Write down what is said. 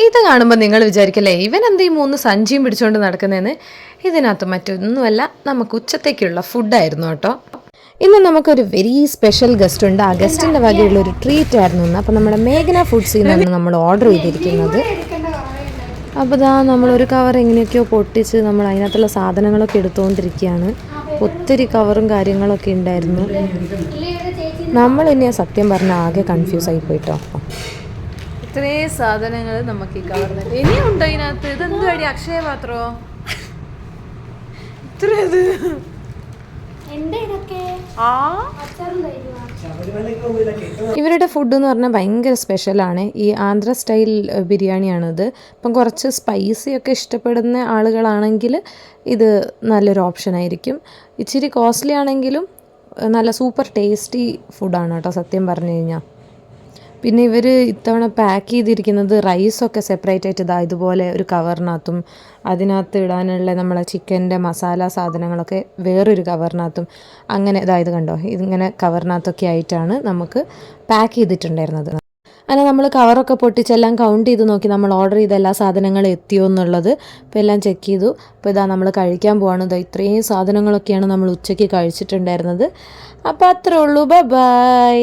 ഇത് കാണുമ്പോൾ നിങ്ങൾ വിചാരിക്കല്ലേ ഇവൻ എന്താ ഈ 3 സഞ്ചിയും പിടിച്ചുകൊണ്ട് നടക്കുന്നതെന്ന്. ഇതിനകത്ത് മറ്റൊന്നുമല്ല, നമുക്ക് ഉച്ചത്തേക്കുള്ള ഫുഡായിരുന്നു കേട്ടോ. ഇന്ന് നമുക്കൊരു വെരി സ്പെഷ്യൽ ഗസ്റ്റ് ഉണ്ട്. ആ ഗസ്റ്റിൻ്റെ വകയുള്ള ഒരു ട്രീറ്റ് ആയിരുന്നു ഇന്ന്. അപ്പോൾ നമ്മുടെ മേഘന ഫുഡ്സിൽ നിന്നാണ് നമ്മൾ ഓർഡർ ചെയ്തിരിക്കുന്നത്. അപ്പോൾ ഇതാ നമ്മളൊരു കവർ എങ്ങനെയൊക്കെയോ പൊട്ടിച്ച് നമ്മൾ അതിനകത്തുള്ള സാധനങ്ങളൊക്കെ എടുത്തുകൊണ്ടിരിക്കുകയാണ്. ഒത്തിരി കവറും കാര്യങ്ങളൊക്കെ ഉണ്ടായിരുന്നു. നമ്മൾ ഇനി സത്യം പറഞ്ഞാൽ ആകെ കൺഫ്യൂസ് ആയി പോയിട്ടോ. ഇത്രയും സാധനങ്ങൾ നമുക്ക് ഈ കവറിന് ഇനിയും ഉണ്ടോ ഇതിനകത്ത്? ഇതെന്തു വഴി അക്ഷയ പാത്രോ? ഇവരുടെ ഫുഡ് എന്ന് പറഞ്ഞാൽ ഭയങ്കര സ്പെഷ്യലാണ്. ഈ ആന്ധ്ര സ്റ്റൈൽ ബിരിയാണിയാണിത്. ഇപ്പം കുറച്ച് സ്പൈസി ഒക്കെ ഇഷ്ടപ്പെടുന്ന ആളുകളാണെങ്കിൽ ഇത് നല്ലൊരു ഓപ്ഷൻ ആയിരിക്കും. ഇച്ചിരി കോസ്റ്റ്ലി ആണെങ്കിലും നല്ല സൂപ്പർ ടേസ്റ്റി ഫുഡാണ് കേട്ടോ സത്യം പറഞ്ഞു കഴിഞ്ഞാൽ. പിന്നെ ഇവർ ഇത്തവണ പാക്ക് ചെയ്തിരിക്കുന്നത് റൈസൊക്കെ സെപ്പറേറ്റ് ആയിട്ട് ഇതുപോലെ ഒരു കവറിനകത്തും, അതിനകത്ത് ഇടാനുള്ള നമ്മളെ ചിക്കൻ്റെ മസാല സാധനങ്ങളൊക്കെ വേറൊരു കവറിനകത്തും, അങ്ങനെ ഇത് കണ്ടോ, ഇതിങ്ങനെ കവറിനകത്തൊക്കെ ആയിട്ടാണ് നമുക്ക് പാക്ക് ചെയ്തിട്ടുണ്ടായിരുന്നത്. അങ്ങനെ നമ്മൾ കവറൊക്കെ പൊട്ടിച്ചെല്ലാം കൗണ്ട് ചെയ്ത് നോക്കി നമ്മൾ ഓർഡർ ചെയ്ത എല്ലാ സാധനങ്ങളും എത്തിയോ എന്നുള്ളത്. അപ്പോൾ എല്ലാം ചെക്ക് ചെയ്തു. അപ്പോൾ നമ്മൾ കഴിക്കാൻ പോവാണ്. ഇത്രയും സാധനങ്ങളൊക്കെയാണ് നമ്മൾ ഉച്ചയ്ക്ക് കഴിച്ചിട്ടുണ്ടായിരുന്നത്. അപ്പോൾ അത്രേ ഉള്ളൂ. ബൈ.